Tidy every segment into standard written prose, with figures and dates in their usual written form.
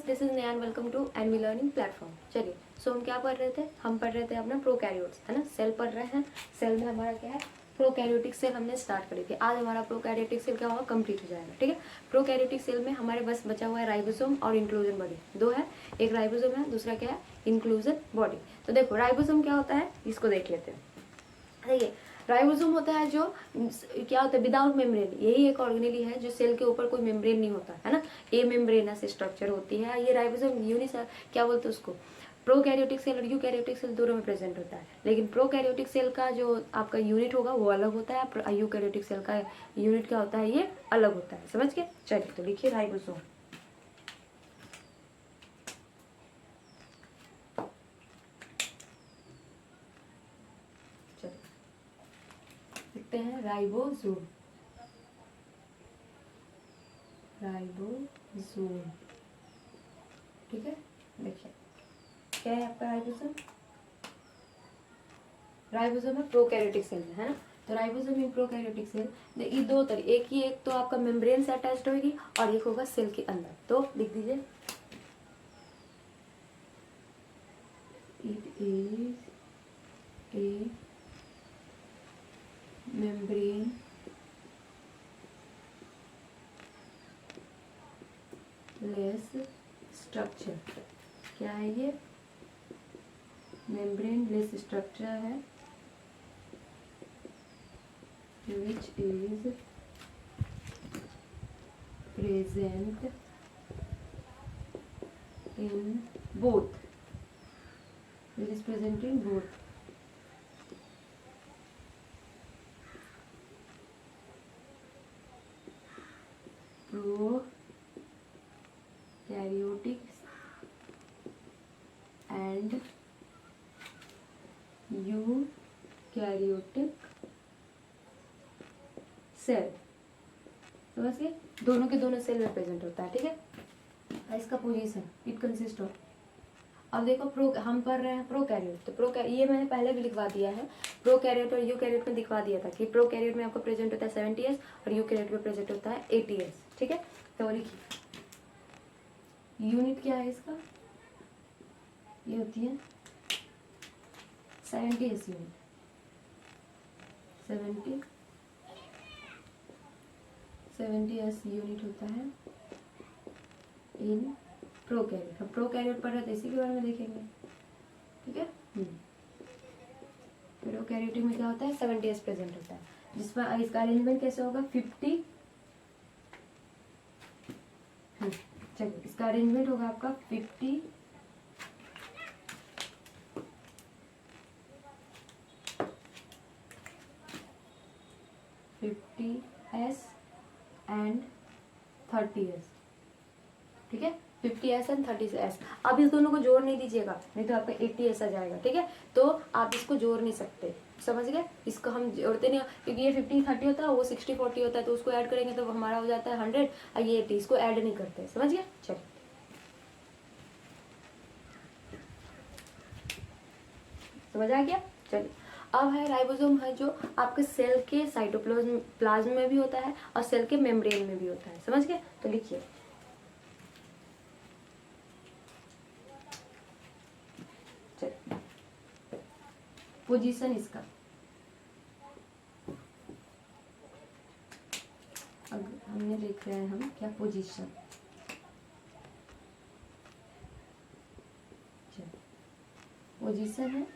This is Nain, welcome to NV learning platform. चलिए, so हम क्या पढ़ रहे थे? हम पढ़ रहे थे अपना प्रोकैरियोट्स, है ना, सेल पढ़ रहे हैं। सेल में हमारा क्या है? प्रोकैरियोटिक सेल हमने स्टार्ट करी थी। आज हमारा प्रोकैरियोटिक सेल क्या होगा? कंप्लीट हो जाएगा। ठीक है, प्रोकैरियोटिक सेल में हमारे बस बचा हुआ है राइबोसोम और इंक्लूजन बॉडी। दो है, एक राइबोसोम है, दूसरा क्या है? Inclusion body. तो देखो राइबोसोम क्या होता है, इसको देख लेते हैं। देखिए, राइबोसोम होता है जो क्या होता है? Without membrane. यही एक ऑर्गेनेली है जो सेल के ऊपर कोई मेम्ब्रेन नहीं होता है ना, ए मेम्ब्रेनस स्ट्रक्चर होती है ये राइबोसोम। क्या बोलते हैं उसको? प्रोकैरियोटिक सेल और यूकैरियोटिक सेल दोनों में प्रेजेंट होता है, लेकिन प्रोकैरियोटिक सेल का जो आपका यूनिट होगा वो अलग होता है, यूकैरियोटिक सेल का यूनिट क्या होता है? ये अलग होता है। समझ गए? चलिए, तो लिखिए राइबोसोम। लिखते हैं राइबोसोम। राइबोसोम, ठीक है। देखिए क्या है आपका राइबोसोम? राइबोसोम है प्रोकैरियोटिक सेल में, है ना। तो राइबोसोम इन प्रोकैरियोटिक सेल, ये दो तरह, एक तो आपका मेम्ब्रेन से अटैच्ड होगी और एक होगा सेल के अंदर। तो लिख दीजिए, it is a membrane less structure. क्या है ये? मेम्ब्रेन लेस स्ट्रक्चर है which is present in both, which is present in both prokaryotic and eukaryotic cell. समझ गए? दोनों के दोनों सेल में प्रेजेंट होता है। ठीक है, इसका पोजीशन इट कंसिस्ट ऑफ, अब देखो हम पढ़ रहे हैं प्रोकैरियोट, तो ये मैंने पहले भी लिखवा दिया है। प्रोकैरियोट और यूकैरियोट में दिखवा दिया था कि प्रोकैरियोट में आपको प्रेजेंट होता है 70S और यूकैरियोट में प्रेजेंट होता है 80S। ठीक है, तो लिखिए यूनिट क्या है इसका? ये होती है 70S यूनिट। 70S यूनिट होता है इन प्रोकैरियोट। अब प्रोकैरियोट पढ़ रहे थे, इसी के बारे में देखेंगे। ठीक है, प्रोकैरियोटिक में क्या होता है? 70S प्रेजेंट होता है, जिसमें इसका अरेंजमेंट कैसे होगा? 50। चलिए, इसका अरेंजमेंट होगा आपका 50 50S एंड 30S। ठीक है, 50S एंड 30S। अब इस दोनों को जोड़ नहीं दीजिएगा, नहीं तो आपका 80S आ जाएगा। ठीक है, तो आप इसको जोड़ नहीं सकते। समझ गए? इसको हम जोड़ते नहीं, क्योंकि ये 50-30 होता है, वो 60-40 होता है, तो उसको ऐड करेंगे तो हमारा हो जाता है 100 और ये 80। इसको ऐड नहीं करते। समझ गए? चलिए, समझ आ गया? चलिए, अब है राइबोसोम है जो आपके सेल के साइटोप्लाज्म में भी होता है और सेल के मेम्ब्रेन में भी होता है। समझ गए? तो लिखिए पोजीशन इसका। अब हमने लिख रहे हैं हम क्या? पोजीशन। पोजीशन है,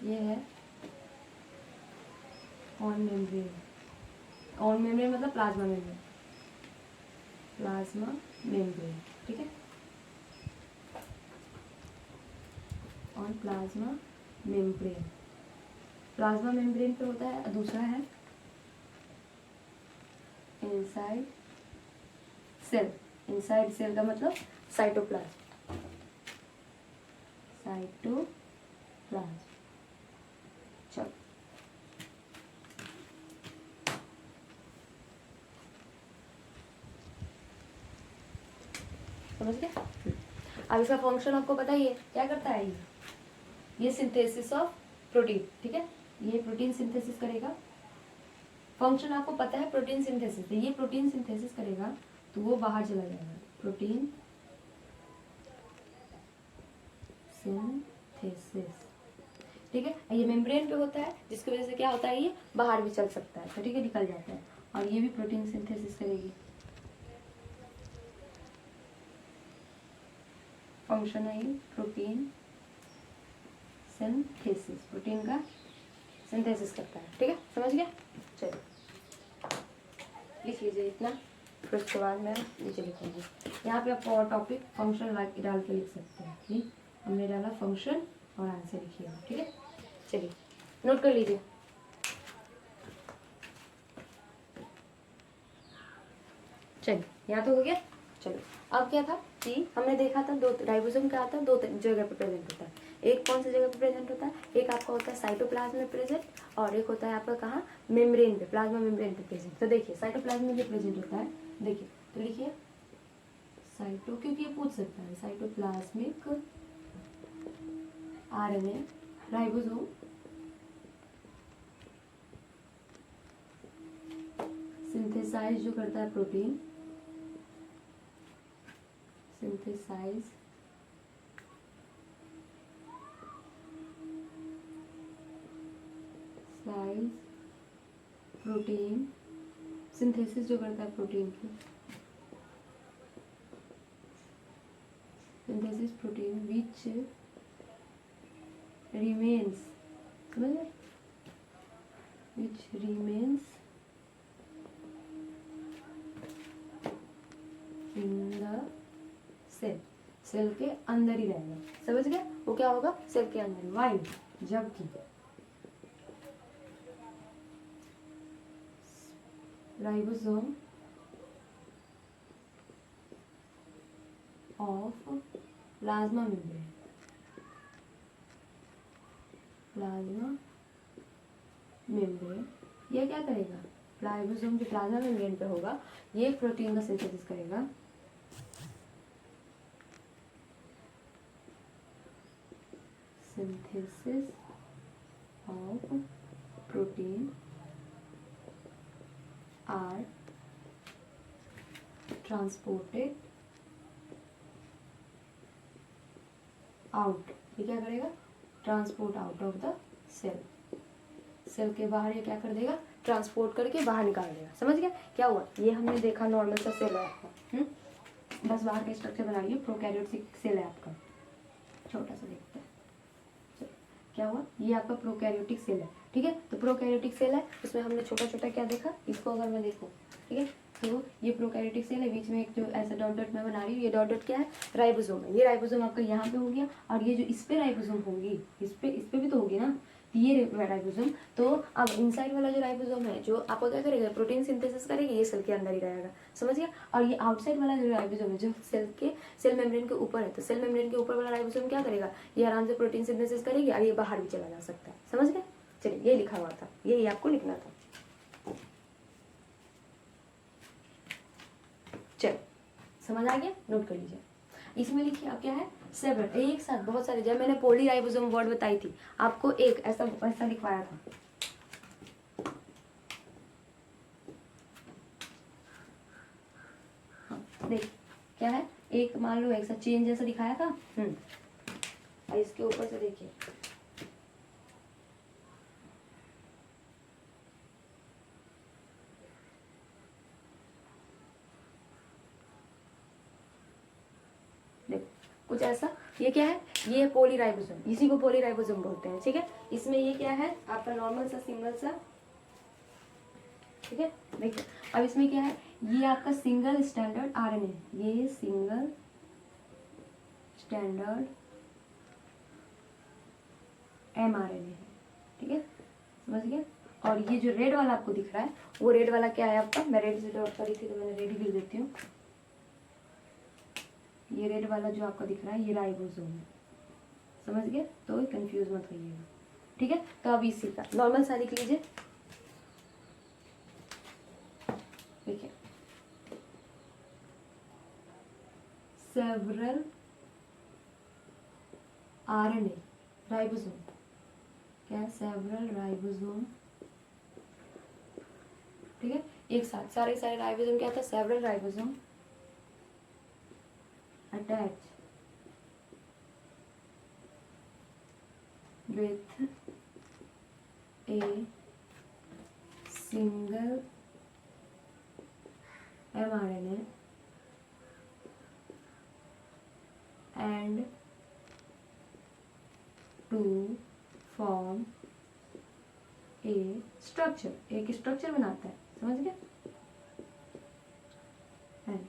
ये है ऑन मेम्ब्रेन। ऑन मेम्ब्रेन मतलब प्लाज्मा मेम्ब्रेन। प्लाज्मा मेम्ब्रेन, ठीक है, on plasma membrane. Plasma membrane पे होता है। दूसरा है इनसाइड सेल। इनसाइड सेल का मतलब साइटोप्लाज्म। साइटोप्लाज्म। चलो, समझ गए? अब इसका फंक्शन आपको पता ही है, क्या करता है ये सिंथेसिस ऑफ प्रोटीन। ठीक है, ये प्रोटीन सिंथेसिस करेगा फंक्शन आपको पता है प्रोटीन सिंथेसिस, ये प्रोटीन सिंथेसिस करेगा तो वो बाहर चला जाएगा, प्रोटीन सिंथेसिस, ठीक है। ये मेम्ब्रेन पे होता है जिसकी वजह से क्या होता है, ये बाहर भी चल सकता है, तो ठीक है, निकल जाता है। और ये भी प्रोटीन सिंथेसिस करेगी, फंक्शन है ये प्रोटीन सिंथेसिस, प्रोटीन का सिंथेसिस करता है, ठीक है, समझ गया। चलिए लिख लीजिए इतना, फिर उसके बाद मैं नीचे लिखूंगी। यहाँ पे आप और टॉपिक फंक्शन डाल के लिख सकते हैं कि हमने डाला फंक्शन और आंसर लिखिएगा, ठीक है। चलिए नोट कर लीजिए। चलिए यहाँ तो हो गया। चलो अब क्या था कि हमने देखा था दो राइबोसोम क्या आता है, दो जगह पे प्रेजेंट होता है। एक कौन सी जगह पे प्रेजेंट होता है, एक आपका होता है साइटोप्लाज्म में प्रेजेंट, और एक होता है आपका कहाँ, मेम्ब्रेन पे, प्लाज्मा मेम्ब्रेन पे प्रेजेंट। तो देखिए साइटोप्लाज्म में भी प्रेजेंट होता है, देखिए तो लिखिए साइटो, क्योंकि ये पूछ सकता है, साइटोप्लाज्मिक आरएनए राइबोसोम सिंथेसाइज जो करता है protein, synthesise size protein, synthesis जो करता है प्रोटीन की, सिंथेसिस प्रोटीन विच रिमेन्स, समझ गए, which remains in the cell, cell के अंदर ही रहेगा, समझ गया। वो क्या होगा, सेल के अंदर, वाइल, जबकि ribosome of plasma membrane, plasma membrane, ये क्या करेगा, राइबोसोम जो प्लाज्मा मेम्ब्रेन पे होगा ये प्रोटीन का सिंथेसिस करेगा, synthesis of protein are transported out, ये क्या करेगा, transport out of the cell, cell के बाहर ये क्या कर देगा, ट्रांसपोर्ट करके बाहर निकाल देगा, समझ गया। क्या हुआ, ये हमने देखा नॉर्मल सा सेल है आपका, बस बाहर का स्ट्रक्चर बना लिया, प्रोकैरियोटिक सेल है आपका, छोटा सा देखते हैं। क्या हुआ, ये आपका प्रोकैरियोटिक सेल है, ठीक है। तो प्रोकैरियोटिक सेल है, उसमें हमने छोटा छोटा क्या देखा, इसको अगर मैं देखूँ, ठीक है, तो ये प्रोकैरियोटिक सेल है, बीच में एक जो ऐसा डॉट डॉट मैं बना रही हूँ, ये डॉट डॉट क्या है, राइबोसोम है। ये राइबोसोम आपका यहाँ पे हो गया, और ये जो इस पे राइबोसोम होगी, इस पे भी तो होगी ना, ये राइबोसोम। तो अब इनसाइड वाला जो राइबोसोम है, जो आपको क्या करेगा, प्रोटीन सिंथेसिस करेगी, ये सेल के अंदर ही रहेगा, समझ गया। और ये आउटसाइड वाला जो राइबोसोम है, जो सेल मेम्ब्रेन के ऊपर है, तो सेल मेम्ब्रेन के ऊपर वाला राइबोसोम क्या करेगा, ये आराम से प्रोटीन सिंथेसिस करेगी और ये बाहर भी चला जा सकता है, समझ गए। चलिए ये लिखा हुआ था, यही आपको लिखना था। चलो समझ आ गया, नोट कर लीजिए। इसमें लिखिए अब क्या है, सेवरल, एक साथ बहुत सारे, जब मैंने पॉलीराइबोसोम वर्ड बताई थी आपको, एक ऐसा लिखवाया था, हाँ देख क्या है, एक मान लो ऐसा चेन जैसा दिखाया था, और इसके ऊपर से देखिए कुछ ऐसा, ये क्या है, ये पॉलीराइबोसोम, इसी को पॉलीराइबोसोम बोलते हैं, ठीक है। इसमें ये क्या है आपका नॉर्मल सा सिंगल सा, ठीक है। देखिए अब इसमें क्या है, ये आपका सिंगल स्टैंडर्ड आरएनए, ये सिंगल स्टैंडर्ड एमआरएनए है, ठीक है, समझ गया। और ये जो रेड वाला आपको दिख रहा है, वो रेड वाला क्या है आपका, मैं रेड से डॉट करी थी तो मैंने रेड ही लिख देती हूँ, ये रेड वाला जो आपका दिख रहा है ये राइबोसोम है, समझ गए, तो कंफ्यूज मत होइएगा, ठीक है। तो अब इसी का नॉर्मल सा लिख लीजिए, देखिए सेवरल आरएनए राइबोसोम, क्या है, सेवरल राइबोसोम ठीक है, एक साथ सारे सारे राइबोसोम क्या था, several ribosome attach with a single mRNA and to form a structure, एक स्ट्रक्चर बनाता है, समझ गए। and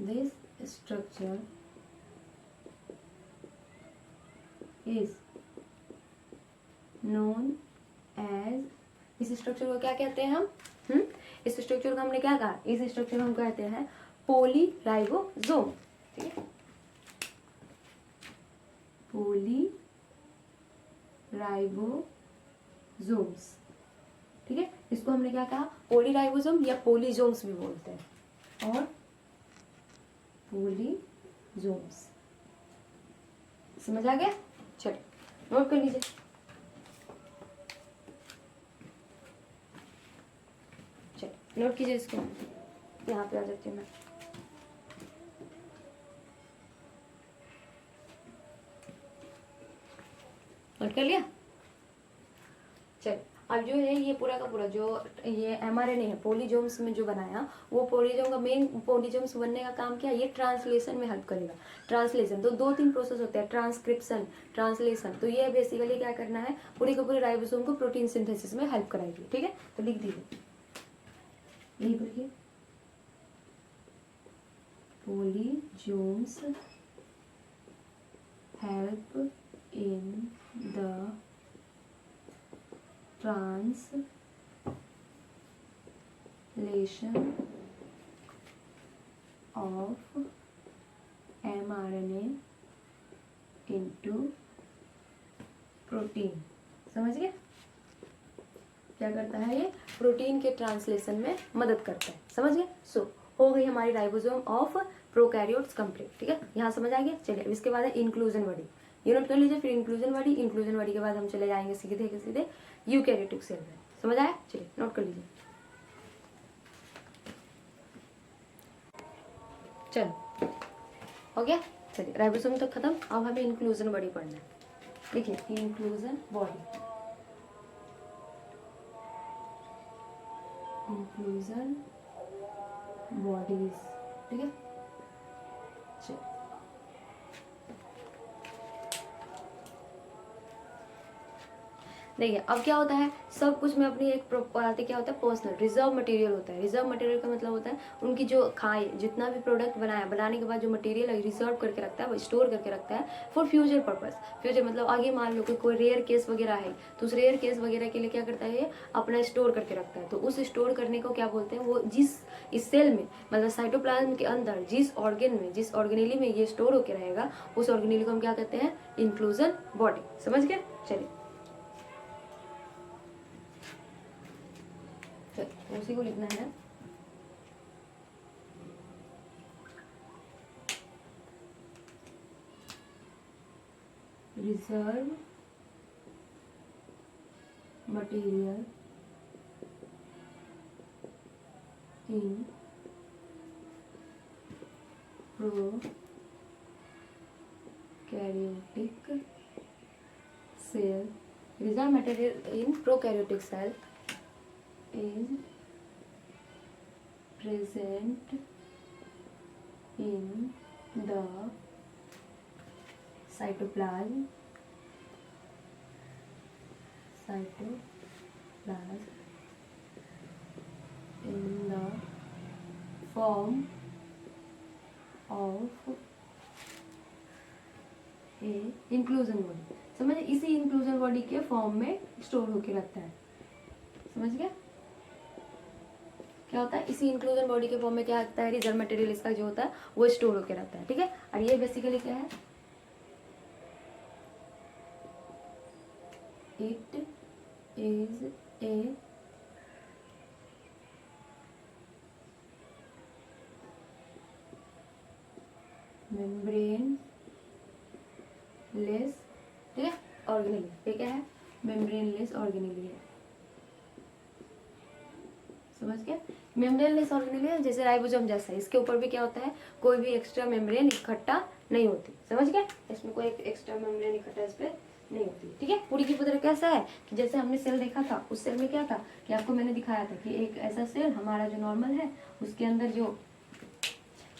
this structure is known as, इस स्ट्रक्चर को क्या कहते हैं हम, इस स्ट्रक्चर को हमने क्या कहा, इस स्ट्रक्चर को हम कहते हैं पॉलीराइबोसोम, ठीक है, पॉलीराइबोसोम्स, ठीक है। इसको हमने क्या कहा, पॉलीराइबोसोम या पॉलीजोम्स भी बोलते हैं, और पॉलीजोम्स, समझ आ गया। चलिए नोट कर लीजिए, चलिए नोट कीजिए इसको, यहाँ पे आ जाती हूँ मैं। नोट कर लिया। चलिए अब जो है ये पूरा का पूरा जो ये एमआरएनए है पॉलीजोम्स में जो बनाया, वो पॉलीजोम का मेन, पॉलीजोम्स बनने का काम क्या है, ये ट्रांसलेशन में हेल्प करेगा। ट्रांसलेशन तो 2-3 प्रोसेस होते हैं, ट्रांसक्रिप्शन, ट्रांसलेशन, तो ये बेसिकली क्या करना है, पूरी के पूरे राइबोसोम को प्रोटीन सिंथेसिस में हेल्प कराएगी, ठीक है। तो लिख दीजिए, यही लिखिए, polysomes help in the translation of mRNA into protein, समझ गए। क्या करता है ये, प्रोटीन के ट्रांसलेशन में मदद करता है, समझ गए। सो हो गई हमारी राइबोसोम ऑफ प्रोकैरियोट्स कंप्लीट, ठीक है, यहाँ समझ आ गया। चलिए अब इसके बाद है इंक्लूजन बॉडी, ये नोट कर लीजिए। फिर इंक्लूजन बॉडी के बाद हम चले जाएंगे सीधे के सीधे यूकैरियोटिक सेल में, समझ आया। चलिए नोट कर लीजिए। चलो हो गया, चलिए राइबोसोम तक खत्म। अब हमें इंक्लूजन बॉडी पढ़ना है। देखिए इंक्लूजन बॉडी, इंक्लूजन बॉडीज, ठीक है। चलिए देखिए अब क्या होता है, सब कुछ में अपनी एक प्रॉपर्टी क्या होता है, पर्सनल रिजर्व मटेरियल होता है। रिजर्व मटेरियल का मतलब होता है उनकी जो खाए, जितना भी प्रोडक्ट बनाया, बनाने के बाद जो मटेरियल है रिजर्व करके रखता है, वो स्टोर करके रखता है फॉर फ्यूचर पर्पस। फ्यूचर मतलब आगे मान लो कि कोई रेयर केस वगैरह है, तो उस रेयर केस वगैरह के लिए क्या करता है, अपना स्टोर करके रखता है। तो उस स्टोर करने को क्या बोलते हैं, वो जिस इस सेल में मतलब साइटोप्लाज्म के अंदर जिस ऑर्गन में, जिस ऑर्गेनेली में ये स्टोर होकर रहेगा, उस ऑर्गेनेली को हम क्या कहते हैं, इंक्लूजन बॉडी, समझ गए। चलिए उसी को लिखना है, reserve material in prokaryotic cell, reserve material in prokaryotic cell is present in the cytoplasm in the form of a inclusion body, समझे, इसी इंक्लूजन बॉडी के फॉर्म में स्टोर होके रहता है, समझ गया। क्या होता है, इसी इंक्लूजन बॉडी के फॉर्म में क्या होता है, रिजर्व मटेरियल इसका जो होता है वो स्टोर होकर रहता है, ठीक है। और ये बेसिकली क्या है, it is a membrane less, ठीक है, ऑर्गेनेली। ये क्या है, मेम्ब्रेन लेस ऑर्गेनेली है, समझ गया। मेम्ब्रेनलेस ऑर्गेनेल जैसे राइबोसोम जैसा है, इसके ऊपर भी क्या होता है, कोई भी एक्स्ट्रा मेम्ब्रेन इकट्ठा नहीं होती। समझ गया, इसमें कोई एक्स्ट्रा मेम्ब्रेन इकट्ठा इस पर नहीं होती। ठीक है, पूरी की पूरी कैसा है कि जैसे हमने सेल देखा था, उस सेल में क्या था कि आपको मैंने दिखाया था कि एक ऐसा सेल हमारा जो नॉर्मल है, उसके अंदर जो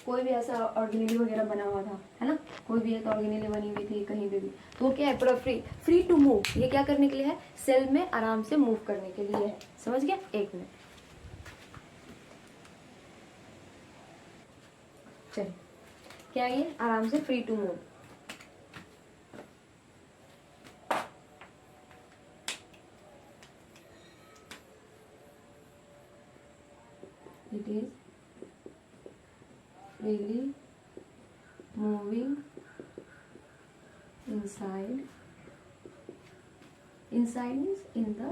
कोई भी ऐसा ऑर्गेनेली वगैरह बना हुआ था, है ना, कोई भी एक ऑर्गेनेली बनी हुई थी कहीं पे भी, तो वो क्या है, पूरा फ्री टू मूव। ये क्या करने के लिए है, सेल में आराम से मूव करने के लिए है। समझ गया, एक मिनट, चलिए क्या है ये, आराम से free to move. It is freely moving inside means in the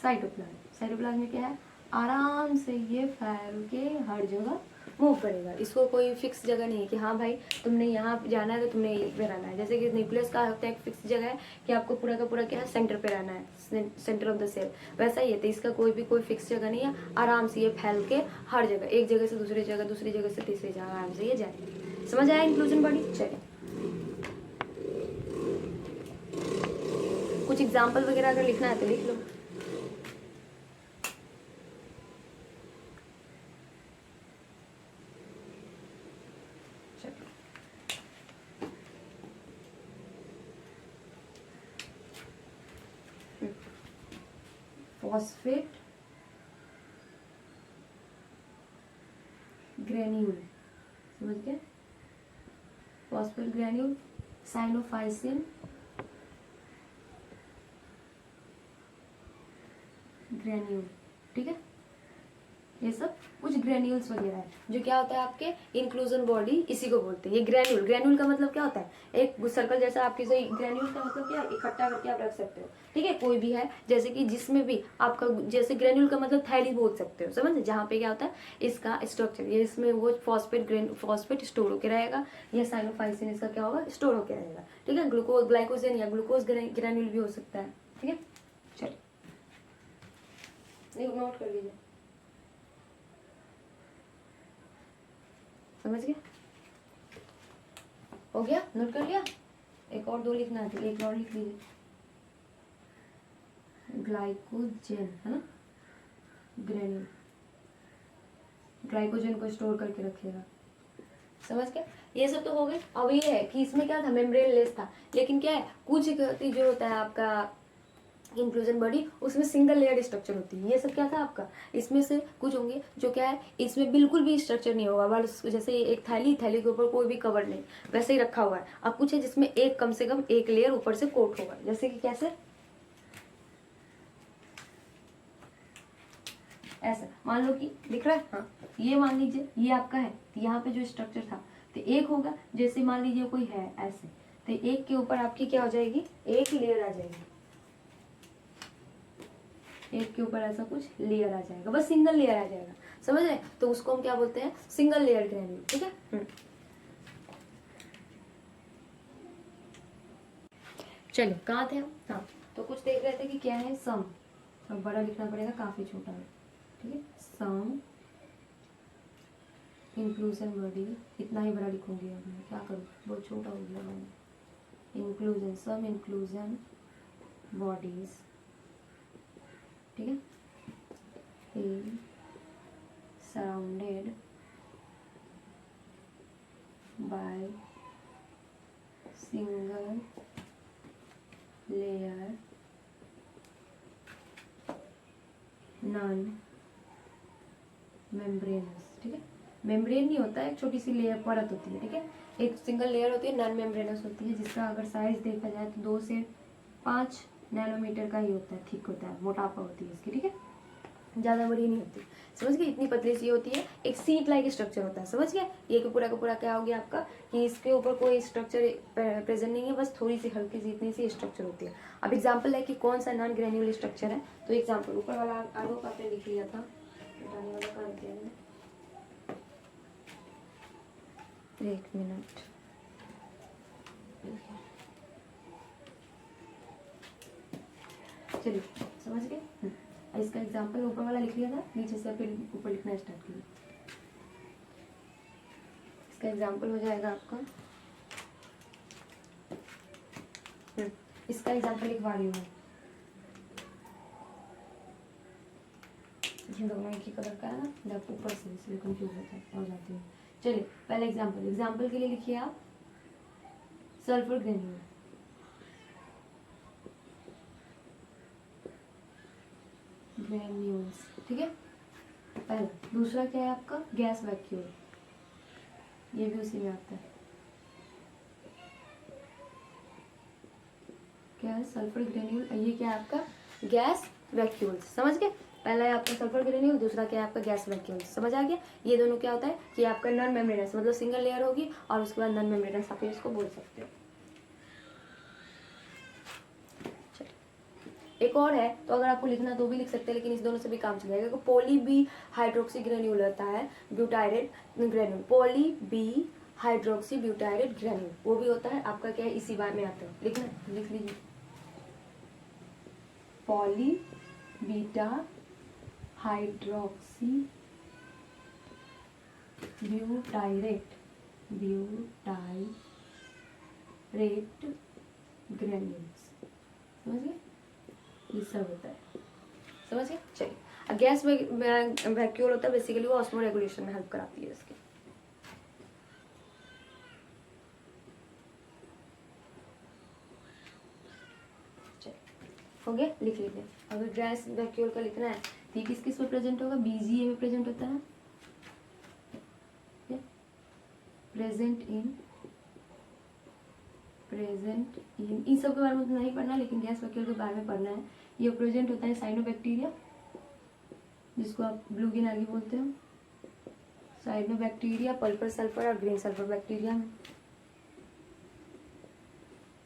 cytoplasm में क्या है, आराम से ये फैल के हर जगह मूव करेगा। इसको कोई फिक्स जगह नहीं है कि हाँ भाई तुमने यहाँ जाना है तो तुमने यहीं पे रहना है। जैसे कि न्यूक्लियस का होता है एक फिक्स जगह है कि आपको पूरा का पूरा क्या है, सेंटर पे रहना है, सेंटर ऑफ द सेल। वैसा ही है, तो इसका कोई फिक्स जगह नहीं है, आराम से ये फैल के हर जगह, एक जगह से दूसरी जगह, दूसरी जगह से तीसरी जगह आराम से ये जाएगा। समझ आया इंक्लूजन बॉडी। चलिए कुछ एग्जाम्पल वगैरह अगर लिखना है तो लिख लो। फॉस्फेट ग्रेन्यूल, समझ गए, फॉस्फेट ग्रेन्यूल, साइनोफाइसिन ग्रेन्यूल। ठीक है, ये सब कुछ ग्रेन्यूल्स वगैरह है जो क्या होता है आपके इंक्लूजन बॉडी, इसी को बोलते हैं। ये ग्रेन्यूल का मतलब क्या होता है, एक सर्कल जैसा आपके से, ग्रेन्यूल का मतलब क्या है, इकट्ठा करके आप रख सकते हो। ठीक है, कोई भी है जैसे कि जिसमें भी आपका, जैसे ग्रेन्यूल का मतलब थैली बोल सकते हो, समझ, जहाँ पे क्या होता है इसका स्ट्रक्चर, ये इसमें वो फॉस्फेट स्टोर होकर रहेगा, या साइनोफाइसिन इसका क्या होगा, स्टोर होकर रहेगा। ठीक है, ग्लूकोज ग्लाइकोजन या ग्लूकोज ग्रेन्यूल भी हो सकता है। ठीक है, चलिए नोट कर लीजिए। समझ गए, हो गया, नोट कर लिया। एक और दो लिखना है, एक और लिख लीजिए, ग्लाइकोजन, है ना, ग्रेन्यूल, ग्लाइकोजन को स्टोर करके रखेगा। समझ गया, ये सब तो हो गए। अब ये है कि इसमें क्या था, मेम्ब्रेन लेस था, लेकिन क्या है, कुछ जो होता है आपका इंक्लूजन बॉडी, उसमें सिंगल लेयर स्ट्रक्चर होती है। ये सब क्या था आपका, इसमें से कुछ होंगे जो क्या है, इसमें बिल्कुल भी स्ट्रक्चर नहीं होगा, बस जैसे एक थैली के ऊपर कोई भी कवर नहीं, वैसे ही रखा हुआ है। अब कुछ है जिसमें एक कम से कम एक लेयर ऊपर से कोट होगा, जैसे कि कैसे, ऐसा मान लो कि दिख रहा है, हाँ, ये मान लीजिए ये आपका है, तो यहाँ पे जो स्ट्रक्चर था तो एक होगा, जैसे मान लीजिए कोई है ऐसे, तो एक के ऊपर आपकी क्या हो जाएगी, एक लेयर आ जाएगी, एक के ऊपर ऐसा कुछ लेयर आ जाएगा, बस सिंगल लेयर आ जाएगा। समझ रहे, तो उसको हम क्या बोलते हैं, सिंगल लेयर ग्रेन्यूल। ठीक है, चलिए कहाँ थे हम, हाँ, तो कुछ देख रहे थे कि क्या है, सम, अब बड़ा लिखना पड़ेगा, काफी छोटा है। ठीक है, सम इंक्लूजन बॉडी, इतना ही बड़ा लिखूंगी, अब मैं क्या करूँ, बहुत छोटा हो गया मैंने। इंक्लूजन, सम इंक्लूजन बॉडीज, ठीक है, surrounded by single layer non membranes. ठीक है, मेम्ब्रेन नहीं होता है, एक छोटी सी लेयर परत होती है। ठीक है, एक सिंगल लेयर होती है, नॉन मेम्ब्रेनस होती है, जिसका अगर साइज देखा जाए तो 2 से 5 नैनोमीटर का ही होता है, थिक होता है, मोटापा होती है इसकी। ठीक है, ज़्यादा बड़ी नहीं होती। समझ गए, इतनी पतली सी होती है, एक सीट लाइक स्ट्रक्चर होता है। समझ गए, ये कि पूरा का पूरा क्या हो गया आपका, कि इसके ऊपर कोई स्ट्रक्चर प्रेजेंट नहीं है, बस थोड़ी सी हल्की सी इतनी सी स्ट्रक्चर होती है। अब एग्जांपल है कि कौन सा नॉन ग्रेन्यूल स्ट्रक्चर है, तो एग्जांपल ऊपर वाला आगे का आपने लिख लिया था, बताने वाला काम किया मैंने, एक मिनट, चलिए समझ गए। इसका एग्जाम्पल ऊपर वाला लिख लिया था, नीचे से फिर ऊपर लिखना स्टार्ट कीजिए। इसका एग्जाम्पल हो जाएगा आपका, इसका एग्जाम्पल लिखवा रही हूँ मैं, ये दोनों एक ही कलर का है ना, जब ऊपर से इसलिए कंफ्यूज हो जाती है। चलिए पहले एग्जाम्पल के लिए लिखिए आप सल्फर ग्रेन्यूल, ग्रेन्यूल्स, ठीक है पहले। दूसरा क्या है आपका गैस वैक्यूल, ये भी उसी में आता है। क्या है सल्फर ग्रेन्यूल, ये क्या है आपका गैस वैक्यूल, समझ गए। पहला है आपका सल्फर ग्रेन्यूल, दूसरा क्या है आपका गैस वैक्यूल, समझ आ गया। ये दोनों क्या होता है कि आपका नॉन मेम्ब्रेनस, मतलब सिंगल लेयर होगी और उसके बाद नॉन मेम्ब्रेनस आप इसको बोल सकते हो। एक और है, तो अगर आपको लिखना तो भी लिख सकते हैं, लेकिन इस दोनों से भी काम चल जाएगा। पॉली बी हाइड्रोक्सी ग्रेन्यूल होता है butyrate granule, poly B hydroxy butyrate granule, वो भी होता है आपका क्या है इसी बार में आता है। लिखना लिख लीजिए, poly beta hydroxy butyrate granules, समझ गए, ये सब होता है, समझ गए। चलिए गैस वैक्यूल होता है बेसिकली, वो ऑस्मो रेगुलेशन में हेल्प कराती है इसके। हो गया, लिख लीजिए। अगर गैस वैक्यूल का लिखना है तो ये किस किस में प्रेजेंट होगा, बीजीए में प्रेजेंट होता है, प्रेजेंट इन इन सब के बारे में तो नहीं पढ़ना, लेकिन गैस वैक्यूल के बारे में पढ़ना है। ये प्रेजेंट होता है साइनोबैक्टीरिया, जिसको आप ब्लू गिन आगे बोलते हो, साइनोबैक्टीरिया, पर्पल सल्फर और ग्रीन सल्फर बैक्टीरिया में,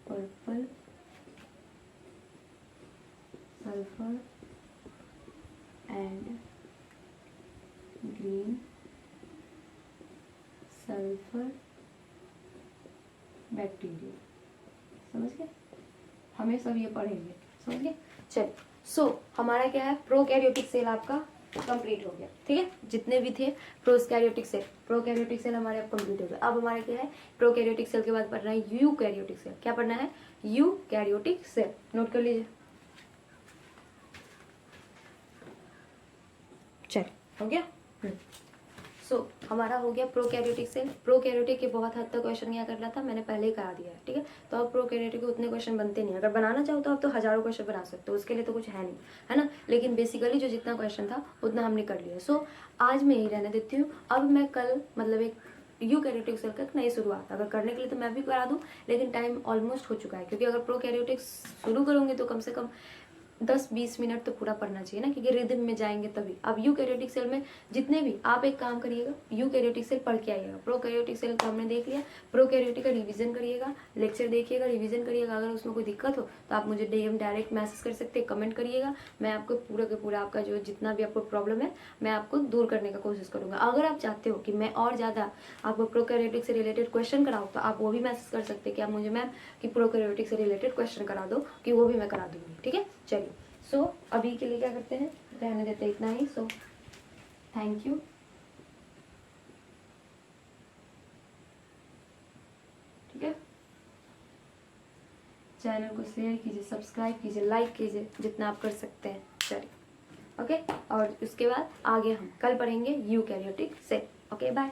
purple sulphur and green sulphur bacteria, समझ गए। हमें सब ये पढ़ेंगे, समझ गए। चलिए सो हमारा क्या है, प्रोकैरियोटिक सेल आपका कंप्लीट हो गया, ठीक है। जितने भी थे प्रोकैरियोटिक सेल हमारे अब कंप्लीट हो गए। अब हमारे क्या है, प्रोकैरियोटिक सेल के बाद पढ़ना है यूकैरियोटिक सेल। क्या पढ़ना है, यूकैरियोटिक सेल, नोट कर लीजिए। चल हो गया। हमारा हो गया प्रोकैरियोटिक सेल। प्रोकैरियोटिक के बहुत हद तक क्वेश्चन क्या करना था, मैंने पहले ही करा दिया है, ठीक है। तो अब प्रोकैरियोटिक के उतने क्वेश्चन बनते नहीं, अगर बनाना चाहो तो आप तो हजारों क्वेश्चन बना सकते हो, उसके लिए तो कुछ है नहीं, है ना। लेकिन बेसिकली जो जितना क्वेश्चन था उतना हमने कर लिया। आज मैं यही रहने देती हूँ। अब मैं कल मतलब एक यूकैरियोटिक सेल का नई शुरुआत अगर करने के लिए तो मैं भी करा दूँ, लेकिन टाइम ऑलमोस्ट हो चुका है, क्योंकि अगर प्रोकैरियोटिक शुरू करूँगी तो कम से कम 10-20 मिनट तो पूरा पढ़ना चाहिए ना, क्योंकि रिदम में जाएंगे तभी। अब यूकैरियोटिक सेल में जितने भी आप एक काम करिएगा, यूकैरियोटिक सेल पढ़ के आइएगा। प्रोकैरियोटिक सेल का हमने देख लिया, प्रोकैरियोटिक का रिवीजन करिएगा, लेक्चर देखिएगा, रिवीजन करिएगा। अगर उसमें कोई दिक्कत हो तो आप मुझे DM डायरेक्ट मैसेज कर सकते हैं, कमेंट करिएगा। मैं आपको पूरा का पूरा आपका जो जितना भी आपको प्रॉब्लम है मैं आपको दूर करने का कोशिश करूँगा। अगर आप चाहते हो कि मैं और ज़्यादा आपको प्रोकैरियोटिक से रिलेटेड क्वेश्चन कराऊँ तो आप वो भी मैसेज कर सकते हैं कि आप मुझे मैम कि प्रोकैरियोटिक से रिलेटेड क्वेश्चन करा दो, कि वो भी मैं करा दूँगी, ठीक है। चलिए अभी के लिए क्या करते हैं, रहने देते हैं इतना ही। Thank you. ठीक है, चैनल को शेयर कीजिए, सब्सक्राइब कीजिए, लाइक कीजिए, जितना आप कर सकते हैं। चलिए ओके, और उसके बाद आगे हम कल पढ़ेंगे यूकैरियोटिक सेल। Okay bye.